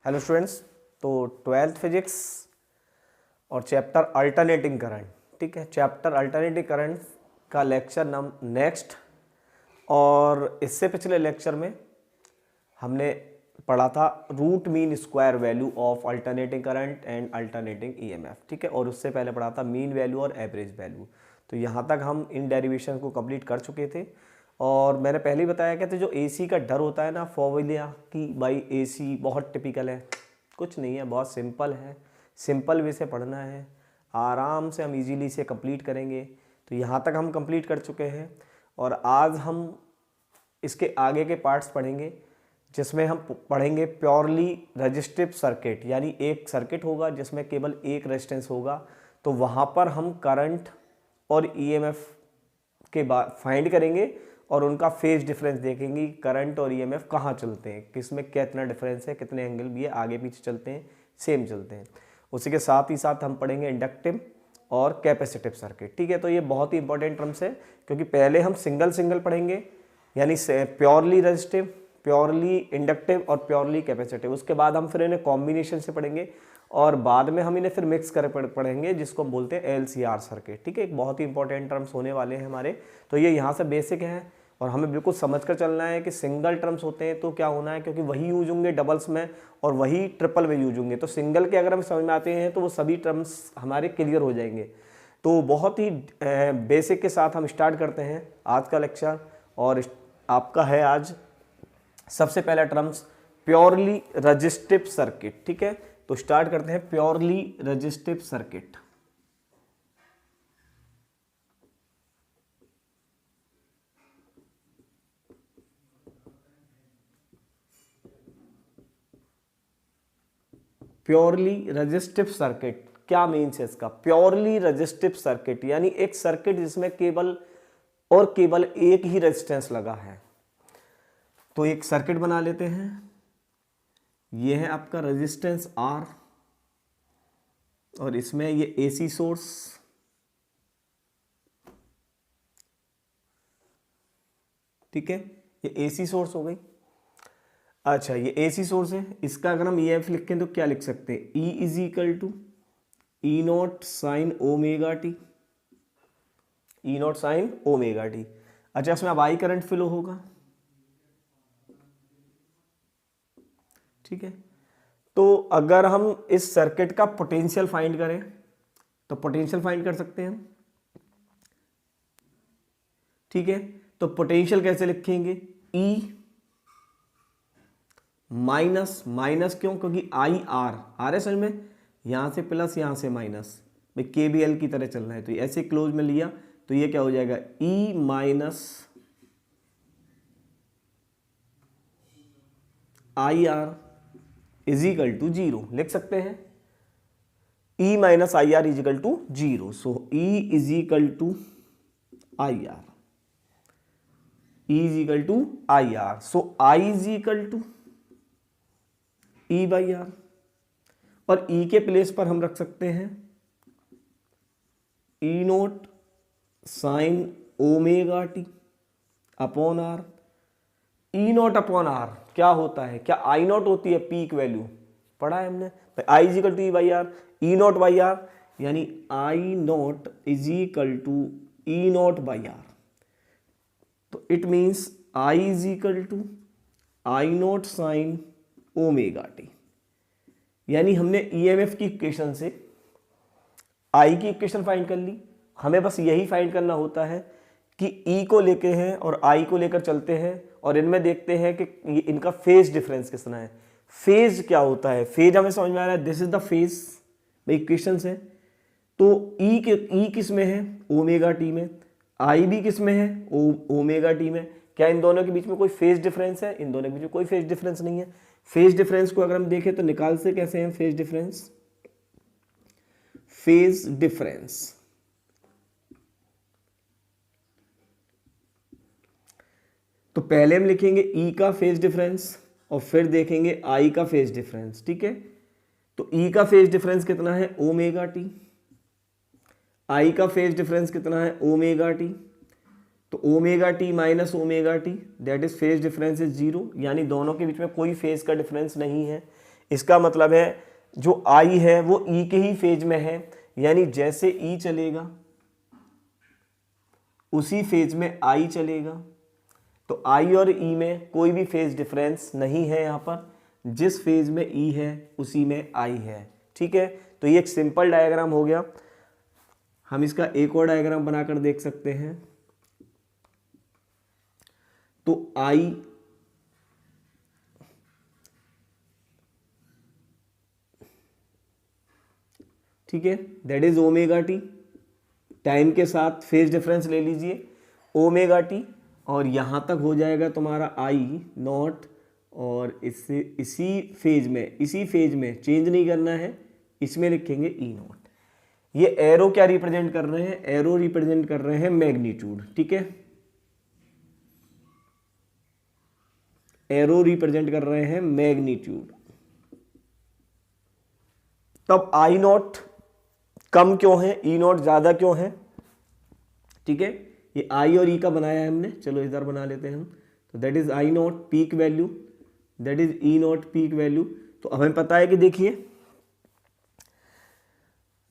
Hello students. तो twelfth physics और chapter alternating current, ठीक है, चैप्टर अल्टरनेटिंग करंट का लेक्चर नेक्स्ट। और इससे पिछले लेक्चर में हमने पढ़ा था root mean square value of alternating current and alternating EMF, ठीक है। और उससे पहले पढ़ा था मीन वैल्यू और एवरेज वैल्यू। तो यहाँ तक हम इन डेरिवेशन को कंप्लीट कर चुके थे। और मैंने पहले ही बताया कि जो एसी का डर होता है ना फॉर्मूला कि भाई एसी बहुत टिपिकल है, कुछ नहीं है, बहुत सिंपल है, सिंपल वे से पढ़ना है, आराम से हम इजीली इसे कंप्लीट करेंगे। तो यहाँ तक हम कंप्लीट कर चुके हैं और आज हम इसके आगे के पार्ट्स पढ़ेंगे जिसमें हम पढ़ेंगे प्योरली रेजिस्टिव सर्किट, यानी एक सर्किट होगा जिसमें केवल एक रेजिस्टेंस होगा। तो वहाँ पर हम करंट और ईएमएफ के बाद फाइंड करेंगे और उनका फेज डिफरेंस देखेंगे, करंट और ईएमएफ कहाँ चलते हैं, किसमें कितना डिफरेंस है, कितने एंगल भी है, आगे पीछे चलते हैं, सेम चलते हैं। उसी के साथ ही साथ हम पढ़ेंगे इंडक्टिव और कैपेसिटिव सर्किट, ठीक है। तो ये बहुत ही इंपॉर्टेंट टर्म्स है क्योंकि पहले हम सिंगल सिंगल पढ़ेंगे, यानी प्योरली रेजिस्टिव, प्योरली इंडक्टिव और प्योरली कैपेसिटिव। उसके बाद हम फिर इन्हें कॉम्बिनेशन से पढ़ेंगे और बाद में हम इन्हें फिर मिक्स कर पढ़ेंगे जिसको हम बोलते हैं एलसीआर सर्किट, ठीक है। एक बहुत ही इंपॉर्टेंट टर्म्स होने वाले हैं हमारे। तो ये यहाँ से बेसिक है और हमें बिल्कुल समझकर चलना है कि सिंगल टर्म्स होते हैं तो क्या होना है, क्योंकि वही यूज होंगे डबल्स में और वही ट्रिपल में यूज होंगे। तो सिंगल के अगर हम समझ में आते हैं तो वो सभी टर्म्स हमारे क्लियर हो जाएंगे। तो बहुत ही बेसिक के साथ हम स्टार्ट करते हैं आज का लेक्चर। और आपका है आज सबसे पहला टर्म्स प्योरली रेजिस्टिव सर्किट, ठीक है। तो स्टार्ट करते हैं purely resistive circuit. Purely resistive circuit क्या मीन्स है इसका? प्योरली रेजिस्टिव सर्किट यानी एक सर्किट जिसमें केवल और केवल एक ही रेजिस्टेंस लगा है। तो एक सर्किट बना लेते हैं, यह है आपका रेजिस्टेंस R और इसमें ये एसी सोर्स, ठीक है, ये एसी सोर्स हो गई। अच्छा, ये एसी सोर्स है, इसका अगर हम EF लिखें तो क्या लिख सकते हैं? E is equal to E not sine omega T, E not sine omega t. अच्छा, इसमें अब आई करंट फ्लो होगा, ठीक है। तो अगर हम इस सर्किट का पोटेंशियल फाइंड करें तो पोटेंशियल फाइंड कर सकते हैं हम, ठीक है। तो पोटेंशियल कैसे लिखेंगे? E माइनस, माइनस क्यों? क्योंकि आई आर, आर है समझ में, यहां से प्लस यहां से माइनस, भाई KVL की तरह चलना है। तो ऐसे क्लोज में लिया तो ये क्या हो जाएगा? E minus I R is equal to 0 लिख सकते हैं। E minus I R is equal to 0। So E is equal to I R, E is equal to I R. So I is equal to E by R और E के place पर हम रख सकते हैं E naught sine omega T upon R. E naught upon R क्या होता है? क्या आई नोट होती है पीक वैल्यू? पढ़ा है हमने। I is equal to E by R, E not by R, यानी I not is equal to E not by R. तो it means I is equal to I not sine omega T. यानी हमने EMF की equation से I की equation find कर ली। हमें बस यही फाइंड करना होता है कि E को लेके हैं और I को लेकर चलते हैं और इनमें देखते हैं कि इनका फेज डिफरेंस कितना है। फेज क्या होता है? फेज हमें समझ में आ रहा है, this is the phase, equation है। तो E किस में है? ओमेगा टी में। I भी किस में है? ओमेगा टी में। क्या इन दोनों के बीच में कोई फेज डिफरेंस है? इन दोनों के बीच में कोई फेज डिफरेंस नहीं है। फेज डिफरेंस को अगर हम देखें तो निकाल से कैसे हैं फेज डिफरेंस? फेज डिफरेंस तो पहले हम लिखेंगे E का फेज डिफरेंस और फिर देखेंगे I का फेज डिफरेंस, ठीक है। तो E का फेज डिफरेंस कितना है? Omega T. I का फेज डिफरेंस कितना है? Omega T. तो omega T minus omega T that is phase difference is 0, यानी दोनों के बीच में कोई फेज का डिफरेंस नहीं है। इसका मतलब है जो आई है वो ई के ही फेज में है, यानी जैसे ई चलेगा उसी फेज में आई चलेगा। तो आई और ई में कोई भी फेज डिफरेंस नहीं है, यहाँ पर जिस फेज में ई है उसी में आई है। ठीक है, तो ये एक सिंपल डायग्राम हो गया। हम इसका एक और डायग्राम बनाकर देख सकते हैं। तो आई ठीक है, that is omega T. Time के साथ फेज डिफरेंस ले लीजिए ओमेगा टी, और यहां तक हो जाएगा तुम्हारा आई नॉट, और इससे इसी फेज में चेंज नहीं करना है, इसमें लिखेंगे ई नॉट। ये एरो क्या रिप्रेजेंट कर रहे हैं? एरो रिप्रेजेंट कर रहे हैं मैग्नीट्यूड। ठीक है, एरो रिप्रेजेंट कर रहे हैं मैग्नीट्यूड। तब आई नॉट कम क्यों है, ई नॉट ज्यादा क्यों है? ठीक है, ये आई और ई का बनाया है हमने, चलो इधर बना लेते हैं हम। तो that is I not peak value, that is E not peak value. तो हमें पता है कि देखिए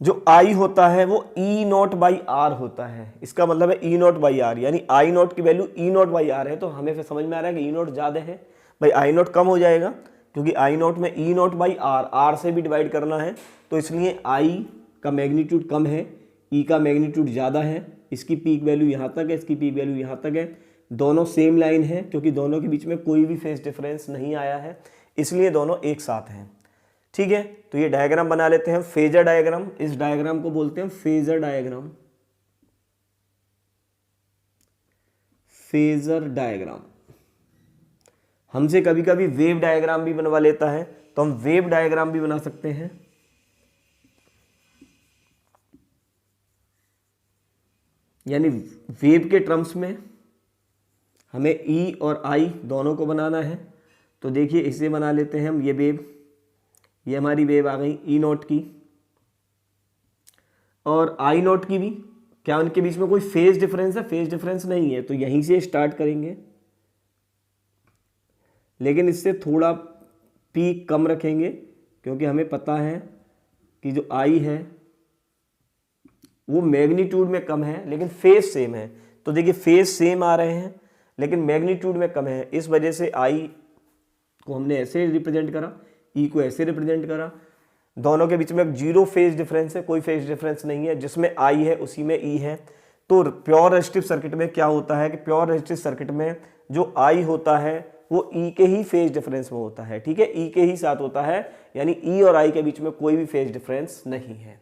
जो आई होता है वो ई नॉट बाई आर होता है। इसका मतलब है ई नॉट बाई आर, यानी आई नॉट की value E not by R है। तो हमें फिर समझ में आ रहा है कि ई नॉट ज्यादा है, भाई आई नॉट कम हो जाएगा, क्योंकि आई नॉट में ई नॉट बाई आर, आर से भी डिवाइड करना है, तो इसलिए आई का मैग्नीट्यूड कम है, ई का मैग्नीट्यूड ज़्यादा है। इसकी पीक वैल्यू यहाँ तक है, इसकी पीक वैल्यू यहाँ तक है। दोनों सेम लाइन है, क्योंकि दोनों के बीच में कोई भी फेज डिफरेंस नहीं आया है, इसलिए दोनों एक साथ हैं। ठीक है, तो ये डायग्राम बना लेते हैं, फेजर डायग्राम। इस डायग्राम को बोलते हैं फेजर डायग्राम। फेजर डायग्राम हमसे कभी कभी वेव डायग्राम भी बनवा लेता है, तो हम वेव डायग्राम भी बना सकते हैं। यानी वेव के टर्म्स में हमें ई और आई दोनों को बनाना है। तो देखिए इसे बना लेते हैं हम, ये वेव, ये हमारी वेव आ गई ई नॉट की, और आई नॉट की भी। क्या उनके बीच में कोई फेज डिफरेंस है? फेज डिफरेंस नहीं है, तो यहीं से स्टार्ट करेंगे, लेकिन इससे थोड़ा पीक कम रखेंगे, क्योंकि हमें पता है कि जो आई है वो मैग्नीट्यूड में कम है लेकिन फेज सेम है। तो देखिए फेज सेम आ रहे हैं लेकिन मैग्नीट्यूड में कम है, इस वजह से आई को हमने ऐसे रिप्रेजेंट करा, ई को ऐसे रिप्रेजेंट करा। दोनों के बीच में जीरो फेज डिफरेंस है, कोई फेज डिफरेंस नहीं है, जिसमें आई है उसी में ई है। तो प्योर रेजिस्टिव सर्किट में क्या होता है कि प्योर रेजिस्टिव सर्किट में जो आई होता है वो ई के ही फेज डिफरेंस में होता है। ठीक है, ई के ही साथ होता है, यानी ई और आई के बीच में कोई भी फेज डिफरेंस नहीं है।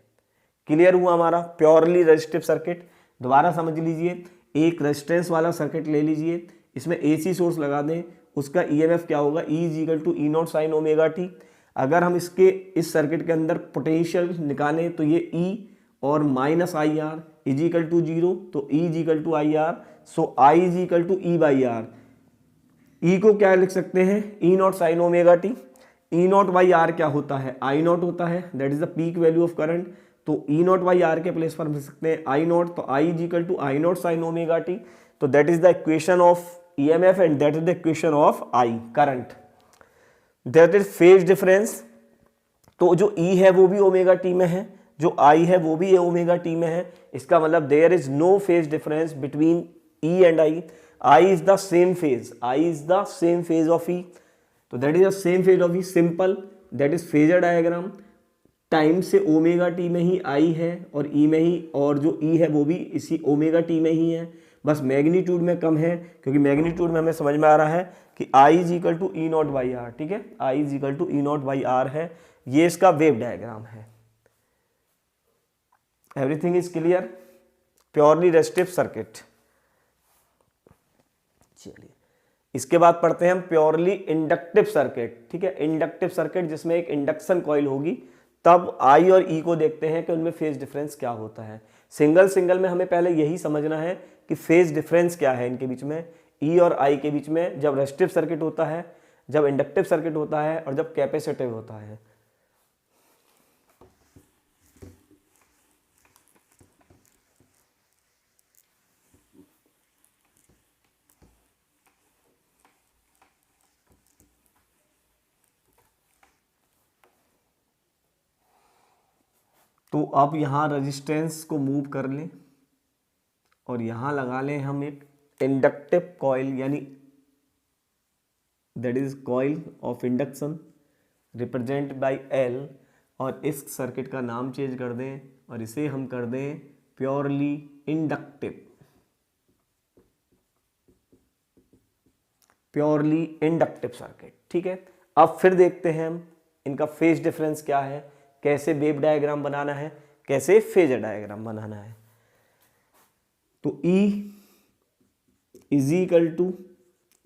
क्लियर हुआ हमारा प्योरली रेजिस्टिव सर्किट। दोबारा समझ लीजिए, एक रेजिस्टेंस वाला सर्किट ले लीजिए, इसमें एसी सोर्स लगा दें, उसका ईएमएफ क्या होगा? E is equal to E not sine omega t. अगर हम इस सर्किट के अंदर पोटेंशियल निकालें तो ये ई और minus I R is equal to zero, तो E is equal to I R, so I is equal to E by R. E को क्या लिख सकते हैं? E not sine omega T. E not by R क्या होता है? I not होता है, that is the peak value of current. तो ई नॉट बाई आर के प्लेस पर हम लिख सकते हैं आई नॉट, तो I is equal to I not sine omega T. तो that is the equation of EMF and that is the equation of I current. That is phase difference. तो जो ई है वो भी ओमेगा टी में है, जो आई है वो भी ओमेगा टी में है। इसका मतलब there is no phase difference between E and I. I is the same phase, I is the same phase of E, तो that is the same phase of E. Simple, that is phasor diagram. Time से omega T में ही आई है और ई में ही, और जो ई है वो भी इसी ओमेगा टी में ही है, बस मैग्नीट्यूड में कम है, क्योंकि मैग्नीट्यूड में हमें समझ में आ रहा है कि I is equal to E not by R. ठीक है, I is equal to E not by R है। ये इसका वेव डायग्राम है। Everything is clear? Purely resistive circuit. चलिए इसके बाद पढ़ते हैं हम प्योरली इंडक्टिव सर्किट। ठीक है, इंडक्टिव सर्किट जिसमें एक इंडक्शन कॉइल होगी। तब आई और ई को देखते हैं कि उनमें फेज डिफरेंस क्या होता है। सिंगल में हमें पहले यही समझना है कि फेज डिफरेंस क्या है इनके बीच में, ई और आई के बीच में, जब रेजिस्टिव सर्किट होता है, जब इंडक्टिव सर्किट होता है, और जब कैपेसिटिव होता है। तो अब यहाँ रेजिस्टेंस को मूव कर लें और यहाँ लगा लें हम एक इंडक्टिव कॉइल, यानी that is coil of induction represent by L, और इस सर्किट का नाम चेंज कर दें और इसे हम कर दें purely inductive, purely inductive circuit. ठीक है, अब फिर देखते हैं हम इनका फेज डिफरेंस क्या है, कैसे वेव डायग्राम बनाना है, कैसे फेजर डायग्राम बनाना है। तो E is equal to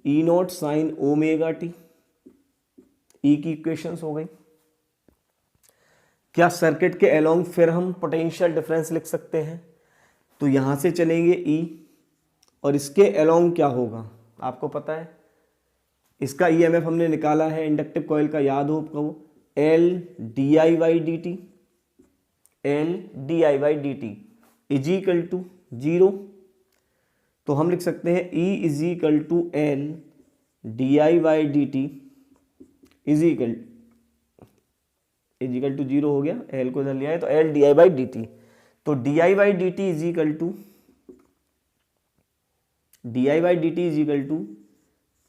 E not sine omega T, E की इक्वेशंस हो गई। क्या सर्किट के अलोंग फिर हम पोटेंशियल डिफरेंस लिख सकते हैं? तो यहां से चलेंगे E और इसके अलोंग क्या होगा आपको पता है, इसका ईएमएफ हमने निकाला है इंडक्टिव कॉइल का, याद हो आपको, L D I by D T, L D I by D T is equal to 0। तो हम लिख सकते हैं E is equal to L D I by D T is equal to 0 हो गया, एल को इधर लिया है तो L D I by D T. तो D I by D T is equal to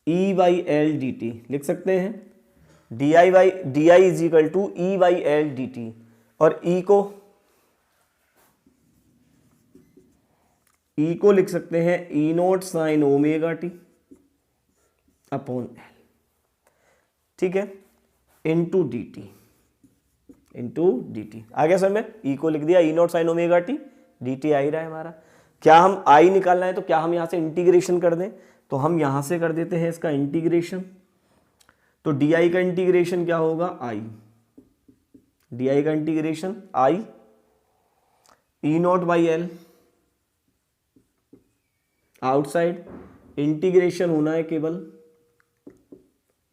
E by L D T लिख सकते हैं, D I is equal to E by L D T, और ई को लिख सकते हैं E not sine omega T upon L, ठीक है, इंटू डी टी, आ गया सर में, ई को लिख दिया E not sine omega T, D T आ ही रहा है हमारा। क्या हम आई निकालना है तो क्या हम यहां से इंटीग्रेशन कर दें, तो हम यहां से कर देते हैं इसका इंटीग्रेशन। तो डी आई का इंटीग्रेशन क्या होगा, आई, डी आई का integration I E not by L, outside integration होना है केवल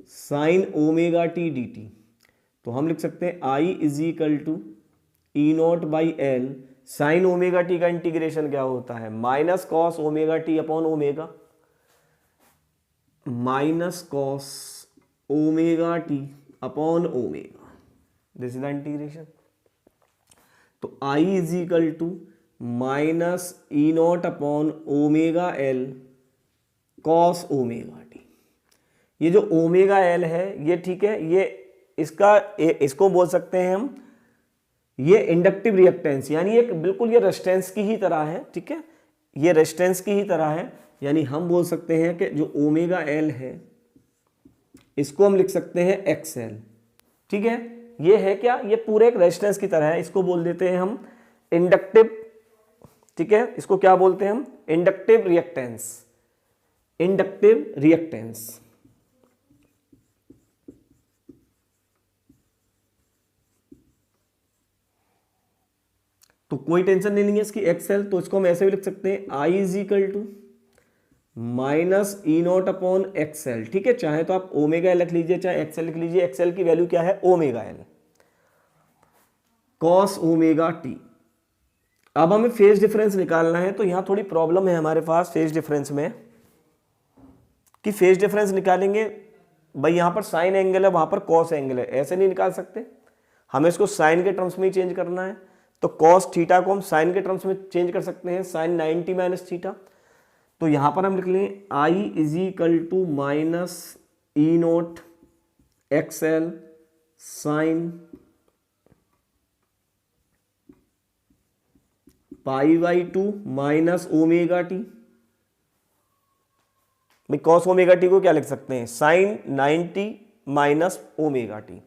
sine omega T D T. तो हम लिख सकते हैं I is equal to E not by L, sine omega T का इंटीग्रेशन क्या होता है, minus cos omega T upon omega, minus cos omega T upon omega, this is the integration. तो I is equal to minus E not upon omega L cos omega T. ये जो omega L है ये, ठीक है, ये इसको बोल सकते हैं हम, ये इंडक्टिव रिएक्टेंस, यानी एक बिल्कुल ये रेजिस्टेंस की ही तरह है, ठीक है, ये रेजिस्टेंस की ही तरह है, यानी हम बोल सकते हैं कि जो ओमेगा एल है इसको हम लिख सकते हैं एक्स एल, ठीक है, ये है क्या, ये पूरे एक रेजिस्टेंस की तरह है, इसको बोल देते हैं हम इंडक्टिव, ठीक है, इसको क्या बोलते हैं हम, इंडक्टिव रिएक्टेंस, इंडक्टिव रिएक्टेंस। तो कोई टेंशन नहीं है इसकी, एक्सएल, तो इसको हम ऐसे भी लिख सकते हैं I is equal to minus E not upon XL, ठीक है, चाहे तो आप ओमेगा एल लिख लीजिए चाहे एक्सएल लिख लीजिए, एक्सएल की वैल्यू क्या है, omega L cos omega T. अब हमें फेज डिफरेंस निकालना है, तो यहां थोड़ी प्रॉब्लम है हमारे पास फेज डिफरेंस में, कि फेज डिफरेंस निकालेंगे भाई, यहां पर साइन एंगल है वहां पर कॉस एंगल है, ऐसे नहीं निकाल सकते, हमें इसको साइन के टर्म्स में ही चेंज करना है। तो कॉस थीटा को हम साइन के टर्म्स में चेंज कर सकते हैं, साइन 90 माइनस थीटा। तो यहां पर हम लिख लें I is equal to minus E not X L sine pi by 2 minus omega T. भाई कॉस ओमेगा टी को क्या लिख सकते हैं, साइन 90 माइनस ओमेगा टी।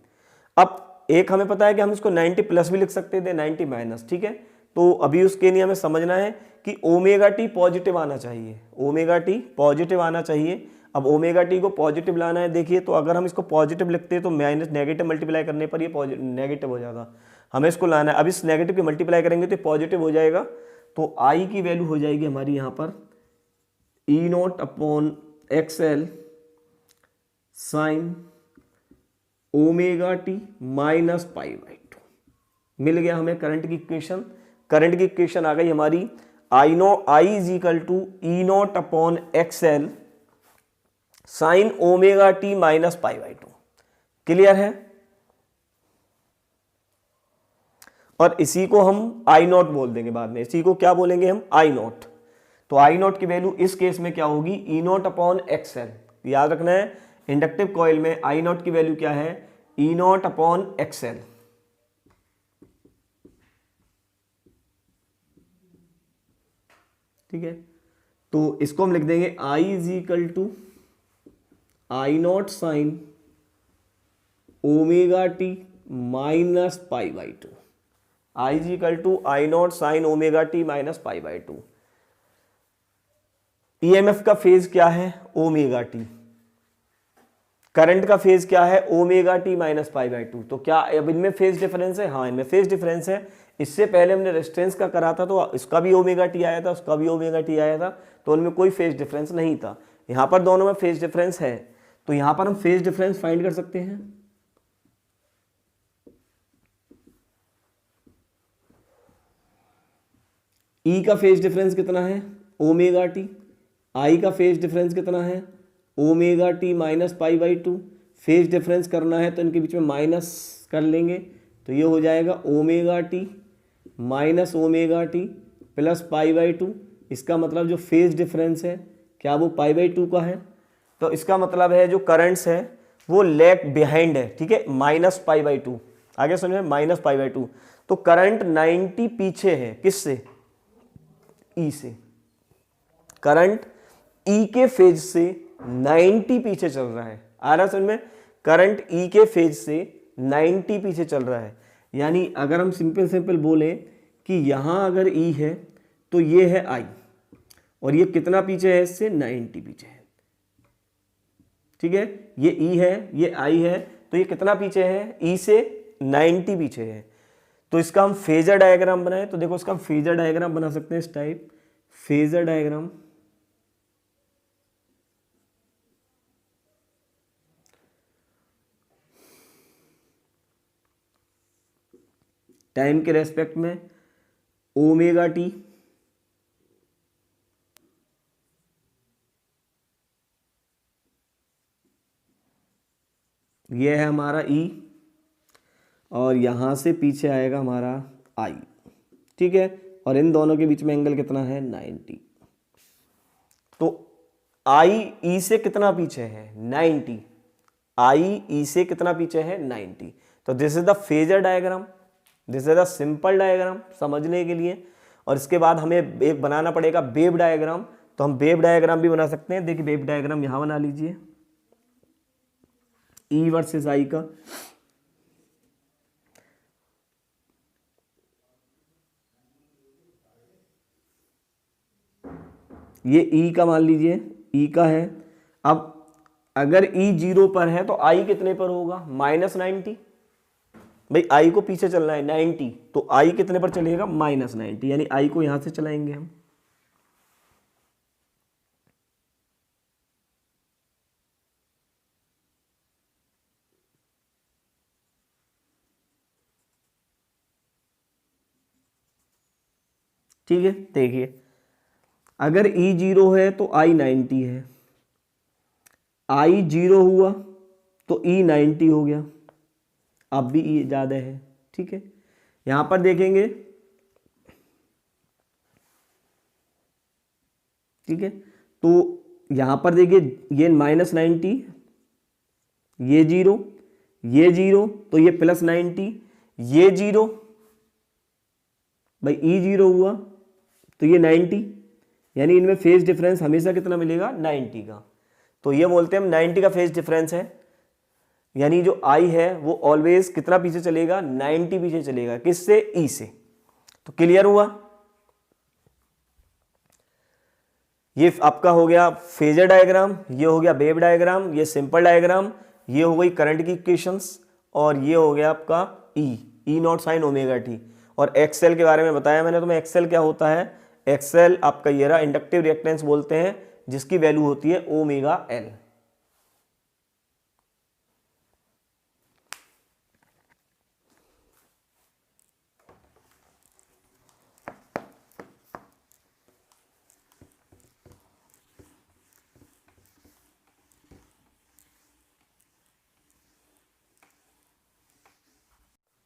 अब एक हमें पता है कि हम इसको 90 प्लस भी लिख सकते थे, 90 माइनस, ठीक है। तो अभी उसके लिए हमें समझना है कि ओमेगा टी पॉजिटिव आना चाहिए, ओमेगा टी पॉजिटिव आना चाहिए। अब ओमेगा टी को पॉजिटिव लाना है, देखिए तो अगर हम इसको पॉजिटिव लिखते हैं तो माइनस नेगेटिव मल्टीप्लाई करने पर ये नेगेटिव हो जाएगा, हमें इसको लाना है। अब इस नेगेटिव की मल्टीप्लाई करेंगे तो पॉजिटिव हो जाएगा, तो आई की वैल्यू हो जाएगी हमारी यहाँ पर E not upon X L sine omega T minus pi by 2। मिल गया हमें करंट की इक्वेशन। करंट की इक्वेशन आ गई हमारी I is equal to E not upon X L sine omega T minus pi by 2। Clear है। और इसी को हम आई नॉट बोल देंगे बाद में, इसी को क्या बोलेंगे हम, आई नॉट। तो आई नॉट की वैल्यू इस केस में क्या होगी, ई नॉट अपॉन एक्सएल। याद रखना है इंडक्टिव कॉइल में आई नॉट की वैल्यू क्या है, ई नॉट अपॉन एक्सएल। ठीक है, तो इसको हम लिख देंगे I is equal to I not sine omega T minus pi by two. I is equal to I not sine omega T minus pi by two. EMF का phase क्या है, ओमेगा टी। करंट का phase क्या है, omega T minus pi by two. तो क्या अब इनमें फेज डिफरेंस है, हाँ इनमें फेज डिफरेंस है। इससे पहले हमने रेजिस्टेंस का करा था तो इसका भी ओमेगा टी आया था, उसका भी ओमेगा टी आया था, तो उनमें कोई फेज डिफरेंस नहीं था। यहां पर दोनों में फेज डिफरेंस है, तो यहां पर हम फेज डिफरेंस फाइंड कर सकते हैं। ई का फेज डिफरेंस कितना है, ओमेगा टी। आई का फेज डिफरेंस कितना है, omega T minus pi by to. Phase difference करना है तो इनके बीच में माइनस कर लेंगे, तो ये हो जाएगा omega T minus omega T plus pi by to. इसका मतलब जो फेज डिफरेंस है क्या वो पाई बाई टू का है, तो इसका मतलब है जो करंट्स है वो लैग बिहाइंड है। ठीक है, माइनस पाई बाई टू, आगे समझे, माइनस पाई बाई टू। तो करंट 90 पीछे है, किससे, ई से। करंट ई के फेज से 90 पीछे चल रहा है, आ रहा समझ में। करंट ई के फेज से 90 पीछे चल रहा है, यानी अगर हम सिंपल बोले कि यहां अगर ई है तो ये है आई, और ये कितना पीछे है इससे, 90 पीछे है। ठीक है, ये ई है, ये आई है, तो ये कितना पीछे है, ई से 90 पीछे है। तो इसका हम फेजर डायग्राम बनाए, तो देखो इसका हम फेजर डायग्राम बना सकते हैं इस टाइप, फेजर डायग्राम। टाइम के रेस्पेक्ट में ओमेगा टी ये है हमारा ई, और यहां से पीछे आएगा हमारा आई। ठीक है, और इन दोनों के बीच में एंगल कितना है, 90। तो आई ई से कितना पीछे है, 90। आई ई से कितना पीछे है, 90। तो this is the phasor diagram, this is the simple diagram समझने के लिए। और इसके बाद हमें एक बनाना पड़ेगा वेव डायग्राम, तो हम वेव डायग्राम भी बना सकते हैं। देखिए वेव डायग्राम यहां बना लीजिए, ई वर्सेस आई का। ये ई का मान लीजिए, ई का है। अब अगर ई 0 पर है तो आई कितने पर होगा, -90। भाई आई को पीछे चलना है 90, तो आई कितने पर चलेगा, -90, यानी आई को यहां से चलाएंगे हम। ठीक है, देखिए अगर ई 0 है तो आई 90 है, आई 0 हुआ तो ई 90 हो गया, अब भी ई ज़्यादा है। ठीक है, यहां पर देखेंगे, ठीक है, तो यहां पर देखिए ये -90, ये 0, ये 0, तो ये +90, ये 0, भाई ई 0 हुआ तो ये 90, यानी इनमें फेज डिफरेंस हमेशा कितना मिलेगा, 90 का। तो ये बोलते हैं हम 90 का फेज डिफरेंस है, यानी जो आई है वो ऑलवेज कितना पीछे चलेगा, 90 पीछे चलेगा, किससे, ई से। तो क्लियर हुआ, ये आपका हो गया फेजर डायग्राम, ये हो गया वेव डायग्राम, ये सिंपल डायग्राम, ये हो गई करंट की इक्वेशंस, और ये हो गया आपका ई नॉट साइन ओमेगा टी। और एक्सएल के बारे में बताया मैंने तुम्हें, एक्सएल क्या होता है, एक्सएल आपका ये रहा, इंडक्टिव रिएक्टेंस बोलते हैं, जिसकी वैल्यू होती है ओमेगा एल।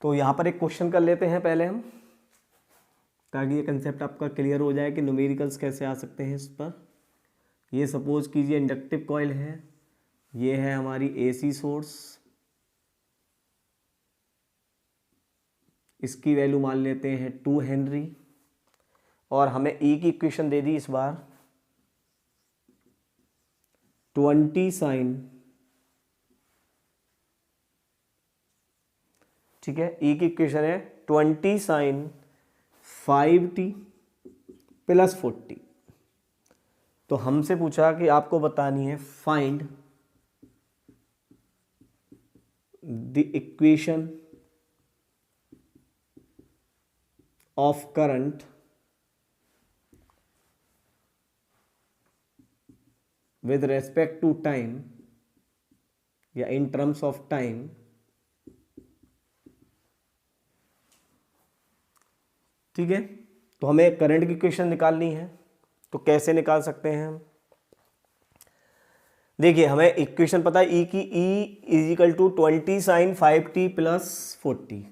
तो यहाँ पर एक क्वेश्चन कर लेते हैं पहले हम, ताकि ये कंसेप्ट आपका क्लियर हो जाए कि न्यूमेरिकल्स कैसे आ सकते हैं इस पर। ये सपोज कीजिए इंडक्टिव कॉइल है, ये है हमारी एसी सोर्स, इसकी वैल्यू मान लेते हैं 2 हेनरी, और हमें ई की इक्वेशन दे दी इस बार 20 साइन, ठीक है। ई की इक्वेशन है 20 साइन 5t प्लस 40। तो हमसे पूछा कि आपको बतानी है find the equation of current with respect to time या in terms of time, ठीक है। तो हमें करंट की इक्वेशन निकालनी है, तो कैसे निकाल सकते हैं हम? देखिए हमें इक्वेशन पता है ई की, E is equal to 20 sine 5t plus 40।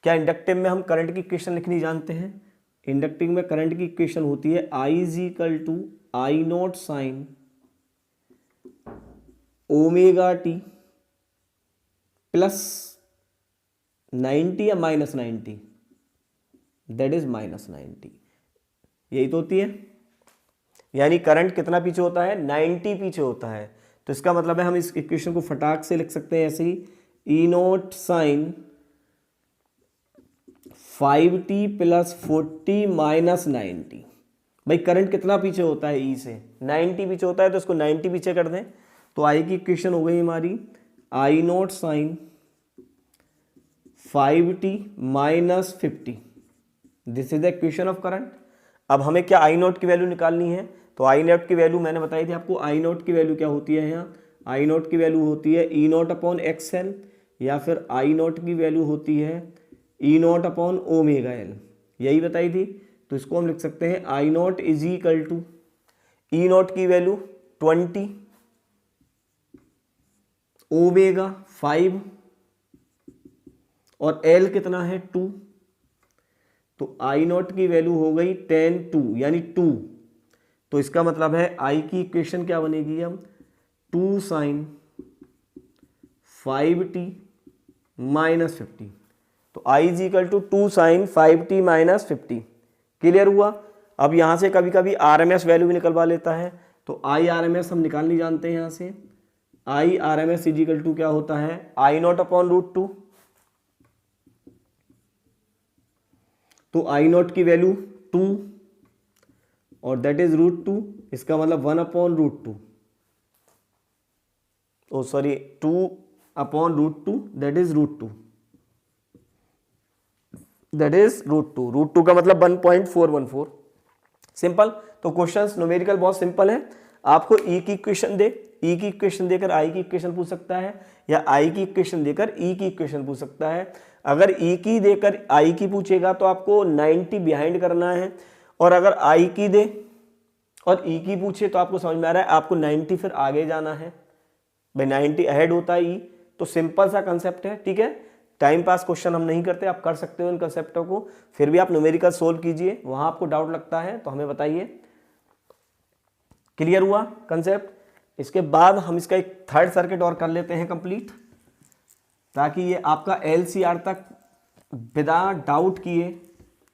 क्या इंडक्टिव में हम करंट की इक्वेशन लिखनी जानते हैं? इंडक्टिव में करंट की इक्वेशन होती है I is equal to I not sine omega T plus 90 या माइनस 90, दैट इज माइनस 90, यही तो होती है। यानी करंट कितना पीछे होता है? 90 पीछे होता है। तो इसका मतलब है हम इस इक्वेशन को फटाक से लिख सकते हैं ऐसे ही, E not sine 5t plus 40 minus 90। भाई करंट कितना पीछे होता है? ई से 90 पीछे होता है, तो इसको 90 पीछे कर दें, तो आई की इक्वेशन हो गई हमारी I not sine 5t minus 50। This is the equation of current. अब हमें क्या आई नॉट की वैल्यू निकालनी है? तो आई नॉट की वैल्यू मैंने बताई थी आपको, आई नॉट की वैल्यू क्या होती है यहाँ? आई नॉट की वैल्यू होती है ई नॉट अपॉन एक्सएल, या फिर आई नॉट की वैल्यू होती है E not upon omega L, यही बताई थी। तो इसको हम लिख सकते हैं I not is equal to E not की वैल्यू 20, ओमेगा 5, और एल कितना है 2। तो आई नॉट की वैल्यू हो गई 10 2 यानी 2। तो इसका मतलब है आई की इक्वेशन क्या बनेगी? हम 2 साइन 5t माइनस 50। तो I is equal to 2 sine 5t minus 50। Clear हुआ? अब यहां से कभी कभी आरएमएस वैल्यू भी निकलवा लेता है, तो आई आरएमएस हम निकालनी जानते हैं यहां से। I R M S is equal to क्या होता है? I naught upon √2। तो आई नॉट की वैल्यू 2 और दैट इज √2, इसका मतलब 1 upon √2, oh sorry 2 upon √2, that is √2, that is √2 का मतलब 1.414। सिंपल। तो क्वेश्चंस न्यूमेरिकल बहुत सिंपल है। आपको ई की इक्वेशन दे, ई की इक्वेशन देकर आई की इक्वेशन पूछ सकता है, या आई की इक्वेशन देकर ई की इक्वेशन पूछ सकता है। अगर ई की देकर आई की पूछेगा तो आपको 90 बिहाइंड करना है, और अगर आई की दे और ई की पूछे तो आपको समझ में आ रहा है आपको 90 फिर आगे जाना है। भाई 90 अहेड होता है ई। तो सिंपल सा कंसेप्ट है, ठीक है। टाइम पास क्वेश्चन हम नहीं करते, आप कर सकते हो इन कंसेप्टों को। फिर भी आप न्यूमेरिकल सोल्व कीजिए, वहां आपको डाउट लगता है तो हमें बताइए। क्लियर हुआ कंसेप्ट? इसके बाद हम इसका एक थर्ड सर्किट और कर लेते हैं कंप्लीट, ताकि ये आपका एलसीआर तक बिना डाउट किए,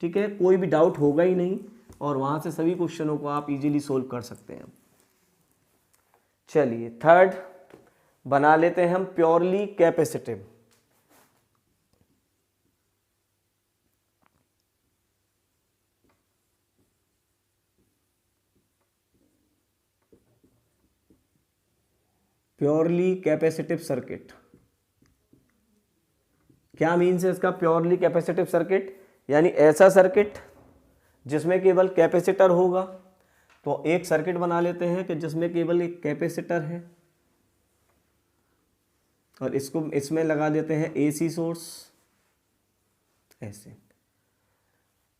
ठीक है, कोई भी डाउट होगा ही नहीं, और वहां से सभी क्वेश्चनों को आप इजीली सोल्व कर सकते हैं। चलिए थर्ड बना लेते हैं हम purely capacitive. Purely capacitive circuit क्या मीन्स है इसका? प्योरली कैपेसिटिव सर्किट यानी ऐसा सर्किट जिसमें केवल कैपेसिटर होगा। तो एक सर्किट बना लेते हैं कि जिसमें केवल एक कैपेसिटर है, और इसको इसमें लगा देते हैं एसी सोर्स ऐसे।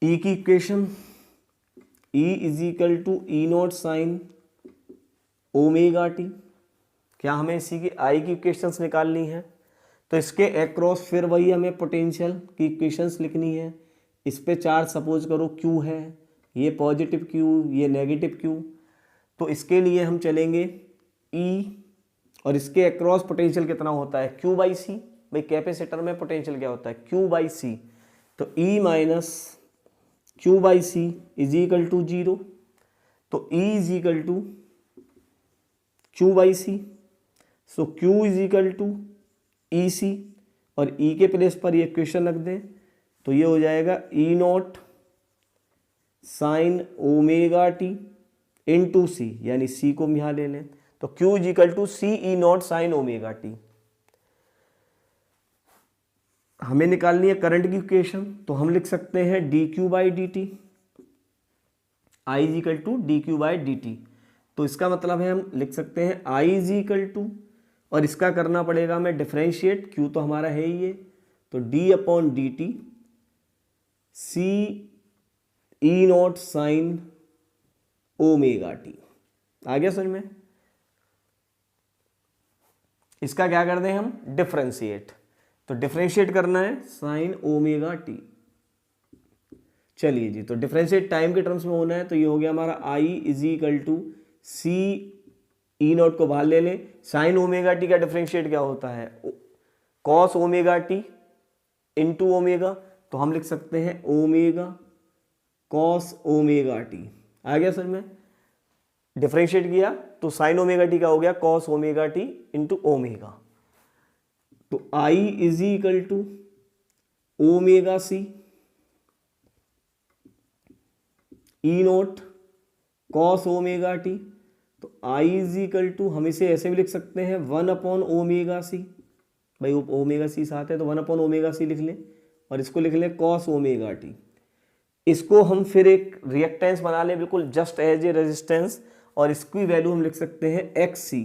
ई की equation E is equal to E not sine omega t. क्या हमें इसी की आई की इक्वेशंस निकालनी है? तो इसके अक्रॉस फिर वही हमें पोटेंशियल की इक्वेशंस लिखनी है। इस पे चार्ज सपोज करो Q है, ये पॉजिटिव Q, ये नेगेटिव Q। तो इसके लिए हम चलेंगे E, और इसके अक्रॉस पोटेंशियल कितना होता है Q बाई सी। भाई कैपेसिटर में पोटेंशियल क्या होता है Q बाई सी। तो E minus Q by C is equal to 0। तो E is equal to Q by C. So Q is equal to E C, और E के प्लेस पर ये इक्वेशन रख दें तो ये हो जाएगा E not sine omega T into C, यानी C को हम यहाँ ले लें तो Q is equal to C E not sine omega T. हमें निकालनी है करंट की इक्वेशन, तो हम लिख सकते हैं D Q by D T, I is equal to D Q by D T. तो इसका मतलब है हम लिख सकते हैं आई इज इक्वल टू, और इसका करना पड़ेगा हमें डिफरेंशिएट, क्यू तो हमारा है ही ये, तो D upon D T C E not sine omega T. आ गया समझ में? इसका क्या कर दें हम डिफरेंशिएट, तो डिफरेंशिएट करना है साइन ओमेगा टी। चलिए जी, तो डिफरेंशिएट टाइम के टर्म्स में होना है, तो ये हो गया हमारा I is equal to C E not को बाहर ले लें। साइन ओमेगा टी का डिफरेंशिएट क्या होता है cos omega T into omega, तो हम लिख सकते हैं ओमेगा कॉस ओमेगा टी। आ गया सर में? डिफरेंशिएट किया तो साइन ओमेगा टी का हो गया cos omega T into omega. तो I is equal to omega C E not cos omega T. तो आई इज इक्वल टू, हम इसे ऐसे भी लिख सकते हैं 1 अपॉन ओमेगा सी। भाई ओमेगा सी साथ है तो 1 अपॉन ओमेगा सी लिख लें, और इसको लिख लें कॉस ओमेगा टी। इसको हम फिर एक रिएक्टेंस बना लें बिल्कुल जस्ट एज ए रेजिस्टेंस, और इसकी वैल्यू हम लिख सकते हैं एक्स सी।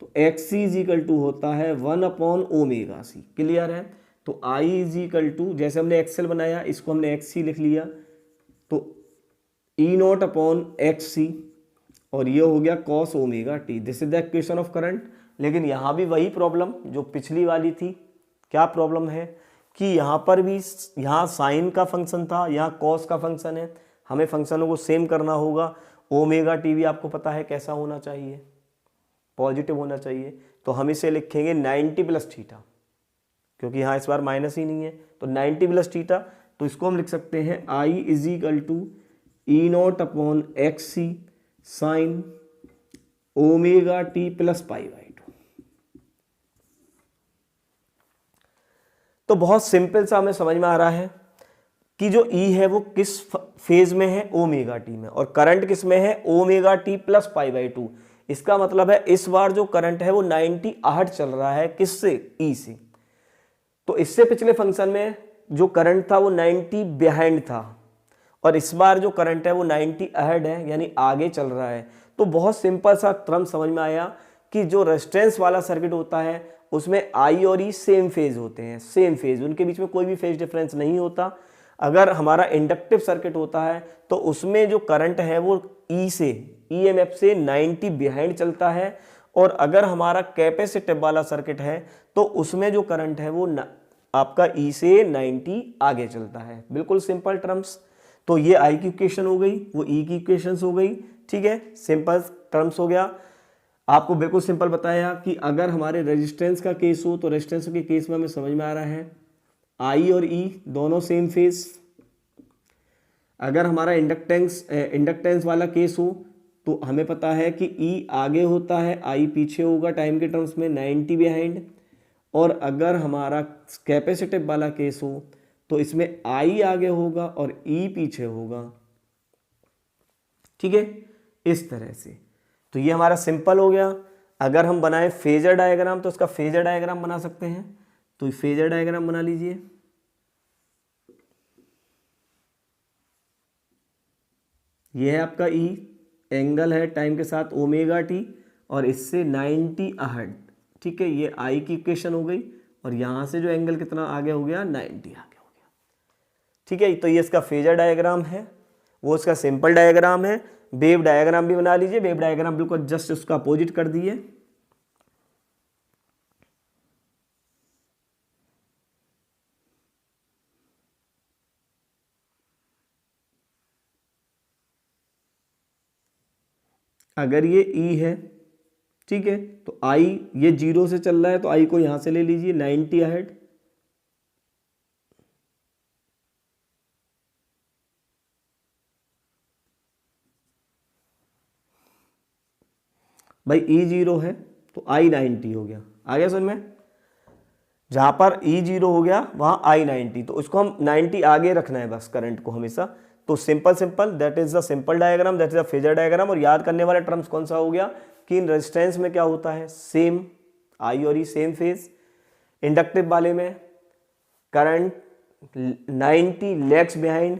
तो X C is equal to होता है 1 अपॉन ओमेगा सी। क्लियर है? तो आई इज इक्वल टू, जैसे हमने एक्सएल बनाया इसको हमने एक्स सी लिख लिया, तो ई नॉट अपॉन एक्स सी, और ये हो गया cos omega T. This is the equation of current. लेकिन यहाँ भी वही प्रॉब्लम जो पिछली वाली थी। क्या प्रॉब्लम है कि यहाँ पर भी, यहाँ साइन का फंक्शन था, यहाँ कॉस का फंक्शन है, हमें फंक्शनों को सेम करना होगा। ओमेगा टी भी आपको पता है कैसा होना चाहिए, पॉजिटिव होना चाहिए। तो हम इसे लिखेंगे 90 प्लस थीटा, क्योंकि यहाँ इस बार माइनस ही नहीं है, तो 90 प्लस थीटा। तो इसको हम लिख सकते हैं I is equal to E not upon X C sine omega T plus pi by 2। तो बहुत सिंपल सा हमें समझ में आ रहा है कि जो E है वो किस फेज में है, ओमेगा टी में, और करंट किस में है, omega T plus pi by 2। इसका मतलब है इस बार जो करंट है वो 90 आहट चल रहा है, किससे, E से। तो इससे पिछले फंक्शन में जो करंट था वो 90 बिहाइंड था, और इस बार जो करंट है वो 90 अहेड है, यानी आगे चल रहा है। तो बहुत सिंपल सा टर्म समझ में आया कि जो रेजिस्टेंस वाला सर्किट होता है उसमें आई और ई सेम फेज होते हैं, सेम फेज, उनके बीच में कोई भी फेज डिफरेंस नहीं होता। अगर हमारा इंडक्टिव सर्किट होता है तो उसमें जो करंट है वो ई से, ईएमएफ से 90 बिहाइंड चलता है, और अगर हमारा कैपेसिटिव वाला सर्किट है तो उसमें जो करंट है वो आपका ई से 90 आगे चलता है। बिल्कुल सिंपल टर्म्स। तो ये आई की इक्वेशन हो गई, वो ई की इक्वेशंस हो गई, ठीक है, सिंपल टर्म्स हो गया। आपको बिल्कुल सिंपल बताया कि अगर हमारे रेजिस्टेंस का केस हो तो रेजिस्टेंस के केस में हमें समझ में आ रहा है आई और ई दोनों सेम फेज। अगर हमारा इंडक्टेंस वाला केस हो तो हमें पता है कि ई आगे होता है, आई पीछे होगा टाइम के टर्म्स में 90 बिहाइंड। और अगर हमारा कैपेसिटिव वाला केस हो तो इसमें आई आगे होगा और ई पीछे होगा, ठीक है, इस तरह से। तो ये हमारा सिंपल हो गया। अगर हम बनाए फेजर डायग्राम तो उसका फेजर डायग्राम बना सकते हैं, तो फेजर डायग्राम बना लीजिए। ये है आपका ई, एंगल है टाइम के साथ ओमेगा टी, और इससे 90 अहेड, ठीक है, ये आई की इक्वेशन हो गई, और यहां से जो एंगल कितना आगे हो गया, 90 आगे हो गया, ठीक है। तो ये इसका फेजर डायग्राम है, वो इसका सिंपल डायग्राम है। वेव डायग्राम भी बना लीजिए, वेव डायग्राम बिल्कुल जस्ट उसका अपोजिट कर दिए। अगर ये ई है, ठीक है, तो आई ये 0 से चल रहा है तो आई को यहां से ले लीजिए 90 अहेड, भाई ई 0 है तो आई 90 हो गया, आ गया समझ में। जहां पर ई 0 हो गया वहां आई 90, तो उसको हम 90 आगे रखना है बस करंट को हमेशा। तो simple simple that is the simple diagram, that is the phasor diagram. और याद करने वाला टर्म्स कौन सा हो गया कि इन रेजिस्टेंस में क्या होता है, सेम आई और ई सेम फेज, इंडक्टिव वाले में करंट 90 लैग्स बिहाइंड,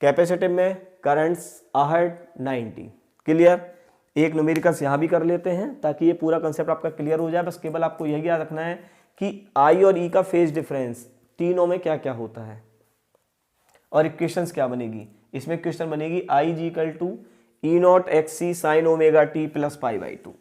कैपेसिटिव में करंट्स अहेड 90। क्लियर। एक न्यूमेरिकल्स यहाँ भी कर लेते हैं ताकि ये पूरा कंसेप्ट आपका क्लियर हो जाए। बस केवल आपको यही याद रखना है कि आई और ई का फेज डिफरेंस तीनों में क्या क्या होता है और इक्वेशंस क्या बनेगी। इसमें इक्वेशन बनेगी आई जी equal to E not X C sine omega T plus pi by 2।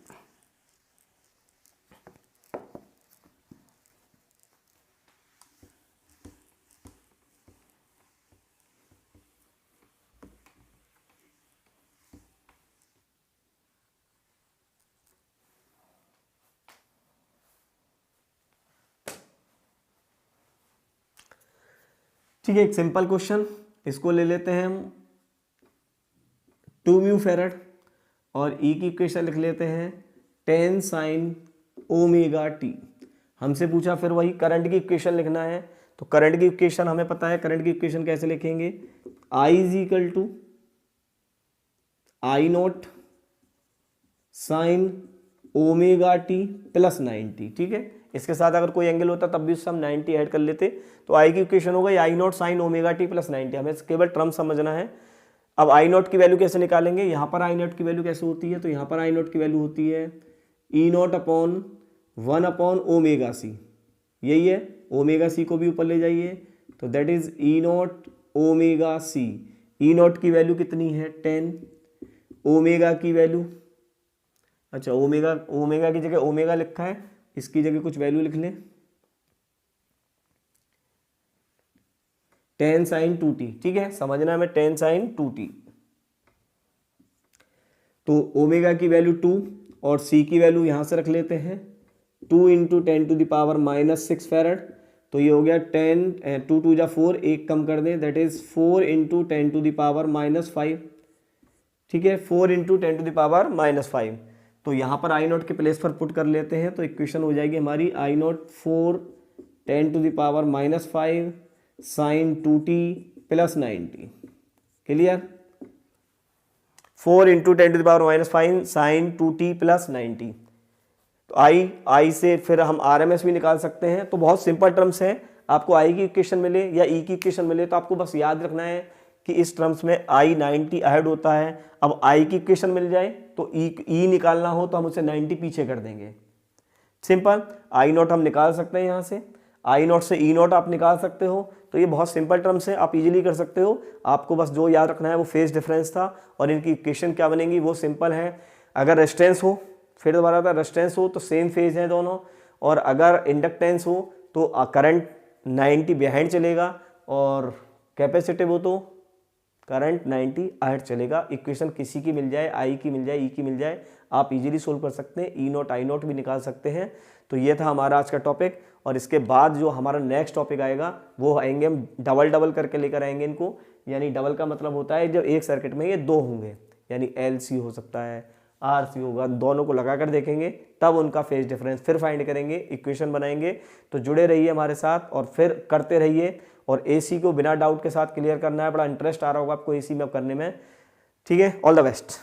ठीक है, एक सिंपल क्वेश्चन इसको ले लेते हैं हम 2 म्यू फेरड और ई की इक्वेशन लिख लेते हैं 10 साइन ओमेगा टी। हमसे पूछा फिर वही करंट की इक्वेशन लिखना है, तो करंट की इक्वेशन हमें पता है। करंट की इक्वेशन कैसे लिखेंगे, I is equal to I not sine omega T plus 90। ठीक है, इसके साथ अगर कोई एंगल होता तब भी उससे हम 90 ऐड कर लेते। तो आई की इक्वेशन होगा I not sine omega T plus 90। हमें केवल टर्म समझना है। अब आई नॉट की वैल्यू कैसे निकालेंगे, यहाँ पर आई नॉट की वैल्यू कैसे होती है, तो यहाँ पर आई नॉट की वैल्यू होती है E not upon 1 upon omega C. यही है, ओमेगा सी को भी ऊपर ले जाइए तो that is E naught omega C. E not की वैल्यू कितनी है 10, ओमेगा की वैल्यू, अच्छा ओमेगा की जगह ओमेगा लिखा है, इसकी जगह कुछ वैल्यू लिख लें 10 साइन 2t। ठीक है, समझना हमें 10 साइन 2t। तो ओमेगा की वैल्यू 2 और c की वैल्यू यहां से रख लेते हैं 2 into 10 to the power -6 farad. तो ये हो गया 10 2 2 जा 4, एक कम कर दें that is 4 into 10 to the power -5। ठीक है, 4 इंटू 10 टू द पावर -5। तो यहाँ पर आई नॉट के प्लेस पर पुट कर लेते हैं तो इक्वेशन हो जाएगी हमारी I naught 4 10 to the power -5 sine 2t plus 90। Clear, 4 into 10 to the power -5 sine 2t plus 90। तो आई से फिर हम RMS भी निकाल सकते हैं। तो बहुत सिंपल टर्म्स हैं। आपको आई की इक्वेशन मिले या ई की इक्वेशन मिले तो आपको बस याद रखना है कि इस टर्म्स में आई 90 अहेड होता है। अब आई की इक्वेशन मिल जाए तो ई निकालना हो तो हम उसे 90 पीछे कर देंगे। सिंपल, आई नॉट हम निकाल सकते हैं यहाँ से, आई नॉट से ई नॉट आप निकाल सकते हो। तो ये बहुत सिंपल टर्म्स है, आप इजीली कर सकते हो। आपको बस जो याद रखना है वो फेज डिफरेंस था और इनकी इक्वेशन क्या बनेगी वो सिंपल है। अगर रेजिस्टेंस हो, फिर दोबारा आता है, रेजिस्टेंस हो तो सेम फेज है दोनों, और अगर इंडक्टेंस हो तो करंट 90 बिहाइंड चलेगा, और कैपेसिटिव हो तो करंट 90 अहेड चलेगा। इक्वेशन किसी की मिल जाए, आई की मिल जाए, ई की मिल जाए, आप इजीली सोल्व कर सकते हैं। ई नॉट आई नॉट भी निकाल सकते हैं। तो ये था हमारा आज का टॉपिक। और इसके बाद जो हमारा नेक्स्ट टॉपिक आएगा वो आएंगे हम डबल करके लेकर आएंगे इनको। यानी डबल का मतलब होता है जब एक सर्किट में ये दो होंगे, यानी LC हो सकता है, RC होगा, दोनों को लगा कर देखेंगे तब उनका फेज डिफरेंस फिर फाइंड करेंगे, इक्वेशन बनाएंगे। तो जुड़े रहिए हमारे साथ और फिर करते रहिए। और AC को बिना डाउट के साथ क्लियर करना है। बड़ा इंटरेस्ट आ रहा होगा आपको AC में अब करने में। ठीक है, ऑल द बेस्ट।